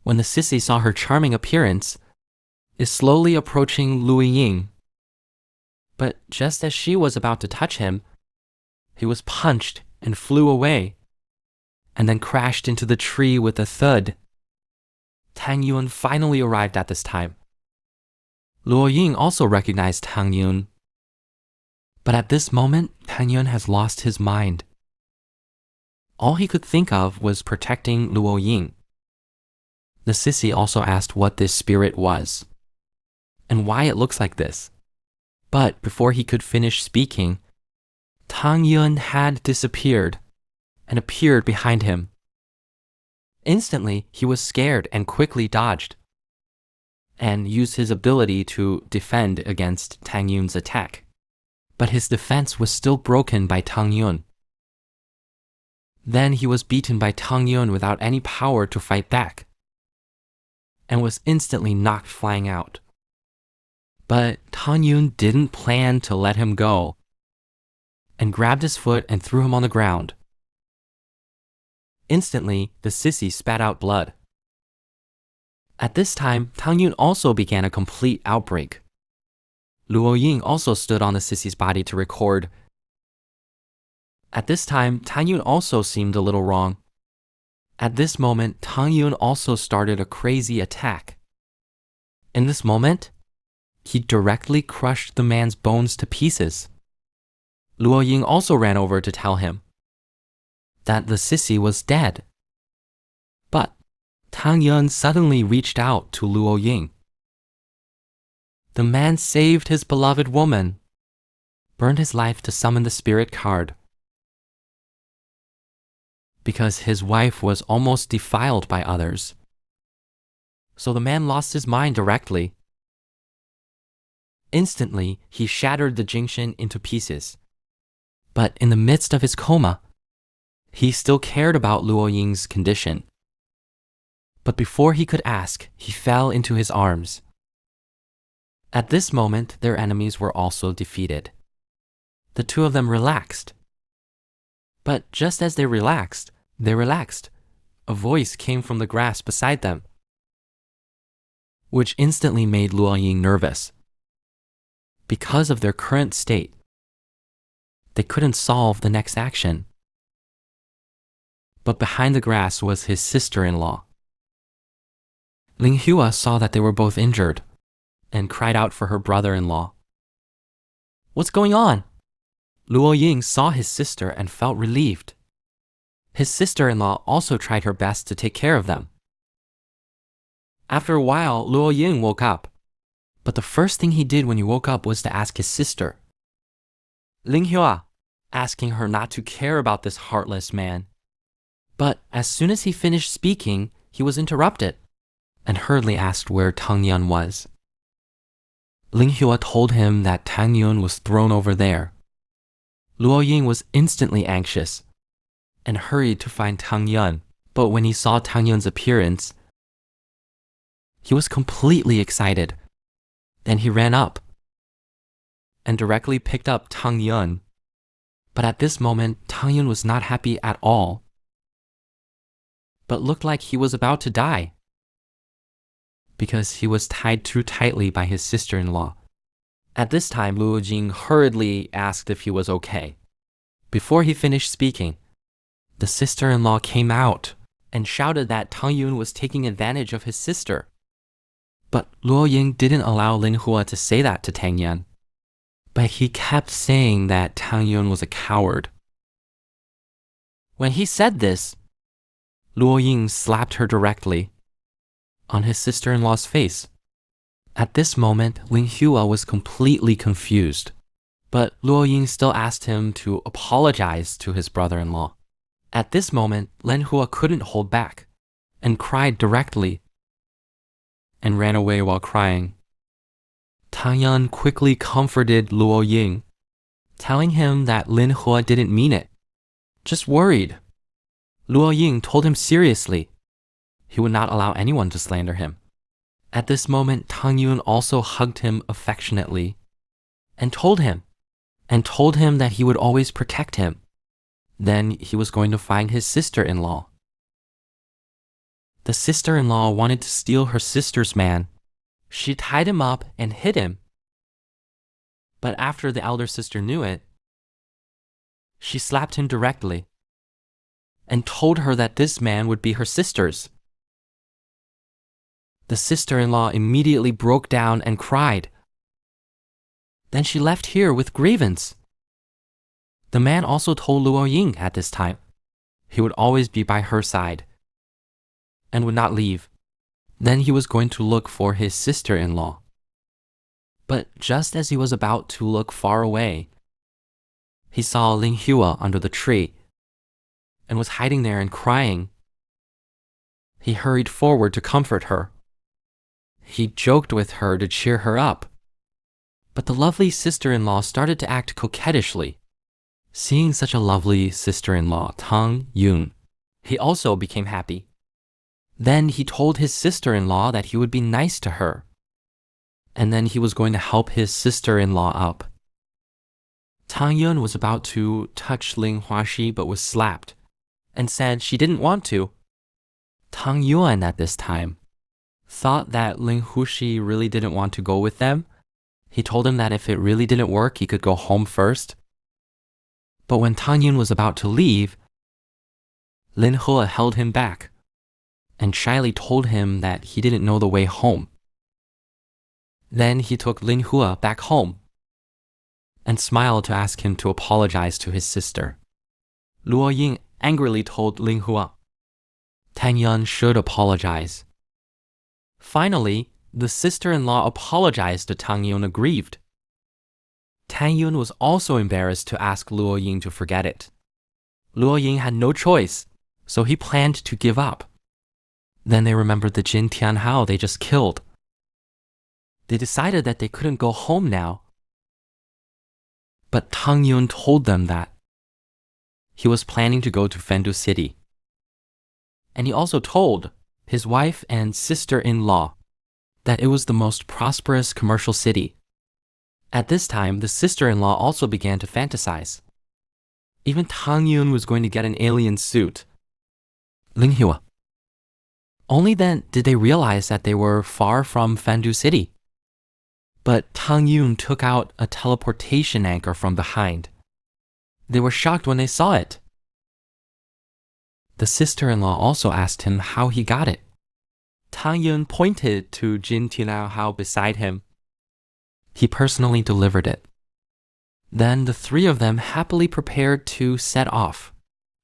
when the sissy saw her charming appearance, is slowly approaching Luo Ying. But just as she was about to touch him, he was punched and flew away, and then crashed into the tree with a thud. Tang Yun finally arrived at this time. Luo Ying also recognized Tang Yun. But at this moment, Tang Yun has lost his mind. All he could think of was protecting Luo Ying. The sissy also asked what this spirit was, and why it looks like this. But before he could finish speaking, Tang Yun had disappeared and appeared behind him. Instantly, he was scared and quickly dodged, and used his ability to defend against Tang Yun's attack. But his defense was still broken by Tang Yun. Then he was beaten by Tang Yun without any power to fight back, and was instantly knocked flying out. But Tang Yun didn't plan to let him go, and grabbed his foot and threw him on the ground. Instantly, the sissy spat out blood. At this time, Tang Yun also began a complete outbreak. Luo Ying also stood on the sissy's body to record. At this time, Tang Yun also seemed a little wrong. At this moment, Tang Yun also started a crazy attack. In this moment, he directly crushed the man's bones to pieces. Luo Ying also ran over to tell him that the sissy was dead. But Tang Yun suddenly reached out to Luo Ying. The man saved his beloved woman, burned his life to summon the spirit card, because his wife was almost defiled by others. So the man lost his mind directly. Instantly, he shattered the Jingshin into pieces. But in the midst of his coma, he still cared about Luo Ying's condition. But before he could ask, he fell into his arms. At this moment, their enemies were also defeated. The two of them relaxed. But just as they relaxed, a voice came from the grass beside them, which instantly made Luo Ying nervous. Because of their current state, they couldn't solve the next action. But behind the grass was his sister-in-law. Ling Hua saw that they were both injured and cried out for her brother-in-law. "What's going on?" Luo Ying saw his sister and felt relieved. His sister-in-law also tried her best to take care of them. After a while, Luo Ying woke up. But the first thing he did when he woke up was to ask his sister, Ling Hua, asking her not to care about this heartless man. But as soon as he finished speaking, he was interrupted and hurriedly asked where Tang Yun was. Ling Hua told him that Tang Yun was thrown over there. Luo Ying was instantly anxious and hurried to find Tang Yun. But when he saw Tang Yun's appearance, he was completely excited. Then he ran up and directly picked up Tang Yun. But at this moment, Tang Yun was not happy at all, but looked like he was about to die, because he was tied too tightly by his sister-in-law. At this time, Luo Ying hurriedly asked if he was okay. Before he finished speaking, the sister-in-law came out and shouted that Tang Yun was taking advantage of his sister. But Luo Ying didn't allow Lin Hua to say that to Tang Yun. But he kept saying that Tang Yun was a coward. When he said this, Luo Ying slapped her directly on his sister-in-law's face. At this moment, Ling Hua was completely confused. But Luo Ying still asked him to apologize to his brother-in-law. At this moment, Lin Hua couldn't hold back and cried directly and ran away while crying. Tang Yun quickly comforted Luo Ying, telling him that Lin Hua didn't mean it, just worried. Luo Ying told him seriously he would not allow anyone to slander him. At this moment, Tang Yun also hugged him affectionately and told him that he would always protect him. Then he was going to find his sister-in-law. The sister-in-law wanted to steal her sister's man. She tied him up and hid him. But after the elder sister knew it, she slapped him directly and told her that this man would be her sister's. The sister-in-law immediately broke down and cried. Then she left here with grievance. The man also told Luo Ying at this time he would always be by her side and would not leave. Then he was going to look for his sister-in-law. But just as he was about to look far away, he saw Ling Hua under the tree and was hiding there and crying. He hurried forward to comfort her. He joked with her to cheer her up. But the lovely sister-in-law started to act coquettishly. Seeing such a lovely sister-in-law, Tang Yun, he also became happy. Then he told his sister-in-law that he would be nice to her. And then he was going to help his sister-in-law up. Tang Yun was about to touch Ling Huaxi but was slapped and said she didn't want to. Tang Yuan at this time thought that Ling Huaxi really didn't want to go with them. He told him that if it really didn't work, he could go home first. But when Tang Yun was about to leave, Lin He held him back and shyly told him that he didn't know the way home. Then he took Lin He back home and smiled to ask him to apologize to his sister. Luo Ying angrily told Lin He, Tang Yun should apologize. Finally, the sister-in-law apologized to Tang Yun aggrieved. Tang Yun was also embarrassed to ask Luo Ying to forget it. Luo Ying had no choice, so he planned to give up. Then they remembered the Jin Tianhao they just killed. They decided that they couldn't go home now. But Tang Yun told them that he was planning to go to Fendu City. And he also told his wife and sister-in-law that it was the most prosperous commercial city. At this time, the sister-in-law also began to fantasize. Even Tang Yun was going to get an alien suit. Ling Hua. Only then did they realize that they were far from Fendu City. But Tang Yun took out a teleportation anchor from behind. They were shocked when they saw it. The sister-in-law also asked him how he got it. Tang Yun pointed to Jin Tianhao beside him. He personally delivered it. Then the three of them happily prepared to set off.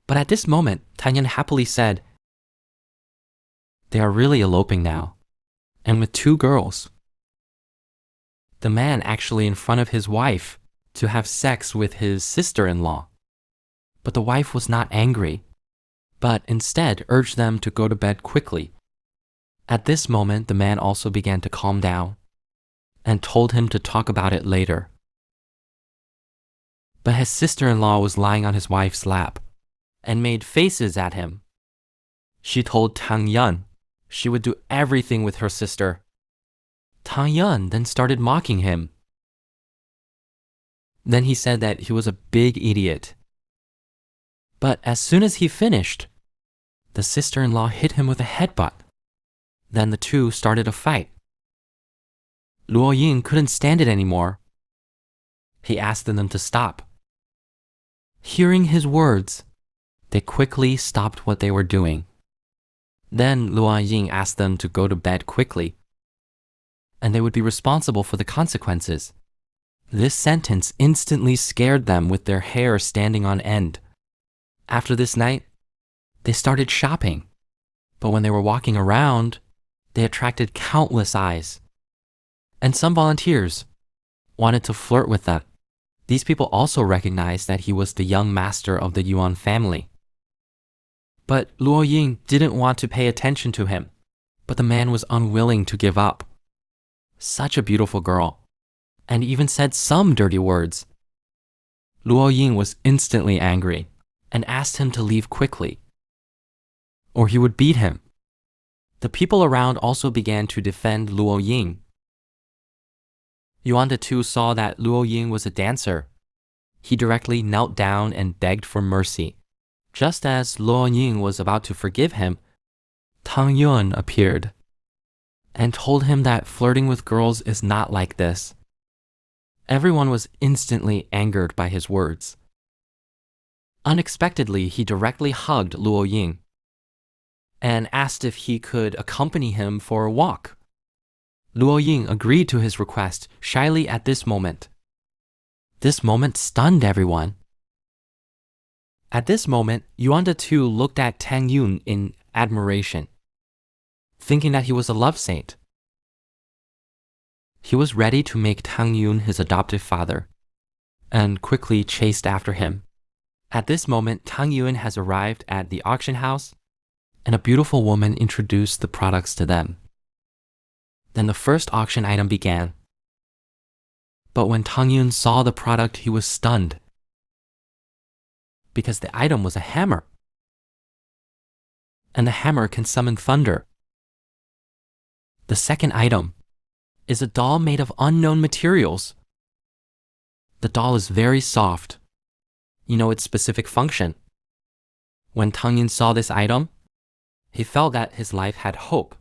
But at this moment, Tang Yun happily said, they are really eloping now, and with 2 girls. The man actually in front of his wife to have sex with his sister-in-law. But the wife was not angry, but instead urged them to go to bed quickly. At this moment, the man also began to calm down and told him to talk about it later. But his sister-in-law was lying on his wife's lap and made faces at him. She told Tang Yun she would do everything with her sister. Tang Yun then started mocking him. Then he said that he was a big idiot. But as soon as he finished, the sister-in-law hit him with a headbutt. Then the two started a fight. Luo Ying couldn't stand it anymore. He asked them to stop. Hearing his words, they quickly stopped what they were doing. Then Luo Ying asked them to go to bed quickly, and they would be responsible for the consequences. This sentence instantly scared them with their hair standing on end. After this night, they started shopping, but when they were walking around, they attracted countless eyes. And some volunteers wanted to flirt with them. These people also recognized that he was the young master of the Yuan family. But Luo Ying didn't want to pay attention to him, but the man was unwilling to give up. Such a beautiful girl, and even said some dirty words. Luo Ying was instantly angry and asked him to leave quickly, or he would beat him. The people around also began to defend Luo Ying. Yuan the Two saw that Luo Ying was a dancer. He directly knelt down and begged for mercy. Just as Luo Ying was about to forgive him, Tang Yun appeared and told him that flirting with girls is not like this. Everyone was instantly angered by his words. Unexpectedly, he directly hugged Luo Ying and asked if he could accompany him for a walk. Luo Ying agreed to his request shyly at this moment. This moment stunned everyone. At this moment, Yuanda too looked at Tang Yun in admiration, thinking that he was a love saint. He was ready to make Tang Yun his adoptive father, and quickly chased after him. At this moment, Tang Yun has arrived at the auction house, and a beautiful woman introduced the products to them. Then the first auction item began. But when Tang Yun saw the product, he was stunned, because the item was a hammer, and the hammer can summon thunder. The second item is a doll made of unknown materials. The doll is very soft. You know its specific function. When Tang Yun saw this item, he felt that his life had hope.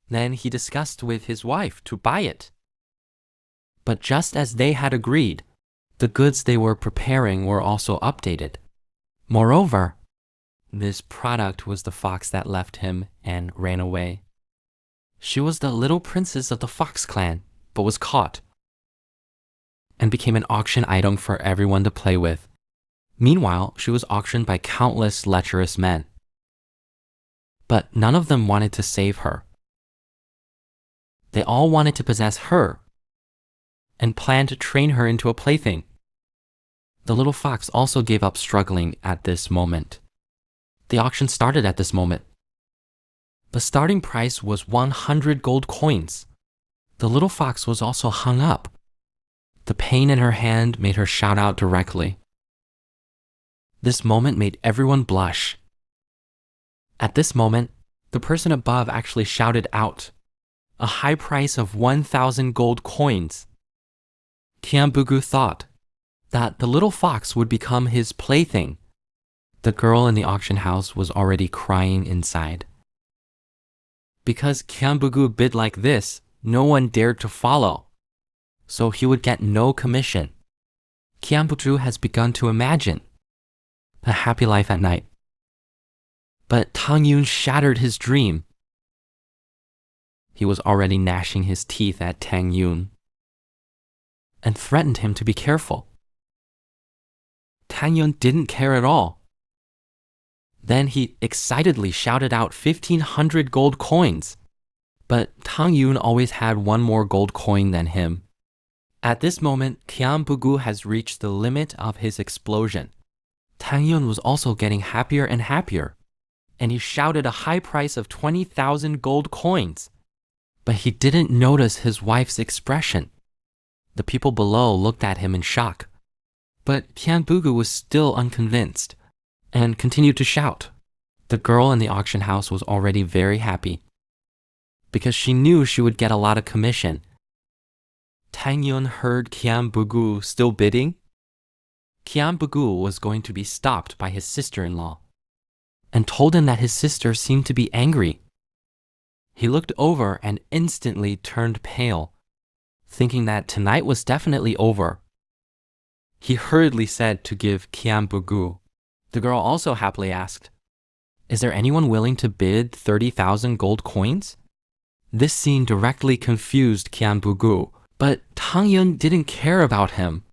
Then he discussed with his wife to buy it. But just as they had agreed, the goods they were preparing were also updated. Moreover, this product was the fox that left him and ran away. She was the little princess of the Fox clan, but was caught and became an auction item for everyone to play with. Meanwhile, she was auctioned by countless lecherous men. But none of them wanted to save her. They all wanted to possess her and planned to train her into a plaything. The little fox also gave up struggling at this moment. The auction started at this moment. The starting price was 100 gold coins. The little fox was also hung up. The pain in her hand made her shout out directly. This moment made everyone blush. At this moment, the person above actually shouted out, a high price of 1,000 gold coins. Kiambugu thought that the little fox would become his plaything. The girl in the auction house was already crying inside. Because Kiambugu bid like this, no one dared to follow, so he would get no commission. Kiambugu has begun to imagine a happy life at night. But Tang Yun shattered his dream. He was already gnashing his teeth at Tang Yun and threatened him to be careful. Tang Yun didn't care at all. Then he excitedly shouted out 1,500 gold coins. But Tang Yun always had one more gold coin than him. At this moment, Kiambugu has reached the limit of his explosion. Tang Yun was also getting happier and happier, and he shouted a high price of 20,000 gold coins. But he didn't notice his wife's expression. The people below looked at him in shock. But Kiambugu was still unconvinced and continued to shout. The girl in the auction house was already very happy because she knew she would get a lot of commission. Tang Yun heard Kiambugu still bidding. Kiambugu was going to be stopped by his sister-in-law and told him that his sister seemed to be angry. He looked over and instantly turned pale, thinking that tonight was definitely over. He hurriedly said to give Kiambugu. The girl also happily asked, "Is there anyone willing to bid 30,000 gold coins?" This scene directly confused Kiambugu, but Tang Yun didn't care about him,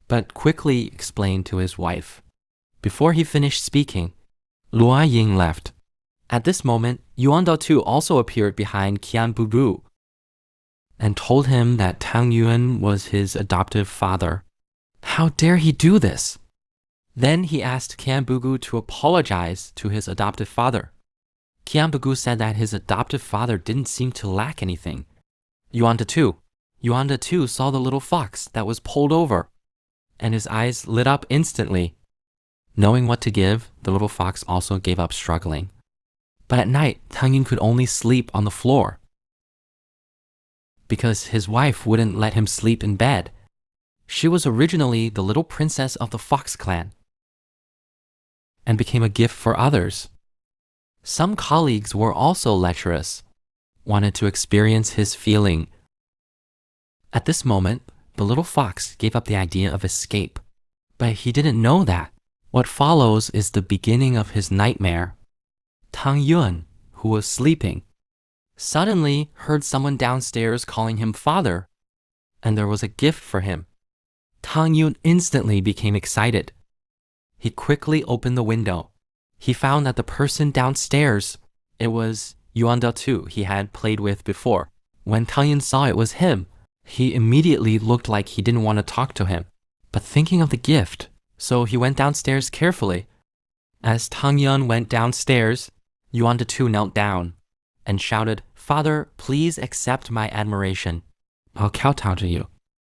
but quickly explained to his wife. Before he finished speaking, Luo Ying left. At this moment, Yuan Tu also appeared behind Kiambugu and told him that Tang Yun was his adoptive father. How dare he do this? Then he asked Kiambugu to apologize to his adoptive father. Kiambugu said that his adoptive father didn't seem to lack anything. Yuan Tu saw the little fox that was pulled over, and his eyes lit up instantly. Knowing what to give, the little fox also gave up struggling. But at night, Tang Yun could only sleep on the floor because his wife wouldn't let him sleep in bed. She was originally the little princess of the Fox clan and became a gift for others. Some colleagues were also lecherous, wanted to experience his feeling. At this moment, the little fox gave up the idea of escape. But he didn't know that. What follows is the beginning of his nightmare. Tang Yun, who was sleeping, suddenly heard someone downstairs calling him father, and there was a gift for him. Tang Yun instantly became excited. He quickly opened the window. He found that the person downstairs, it was Yuan Tu he had played with before. When Tang Yun saw it was him, he immediately looked like he didn't want to talk to him, but thinking of the gift, so he went downstairs carefully. As Tang Yun went downstairs, Yuan Tu knelt down and shouted, "Father, please accept my admiration. I'll kowtow to you."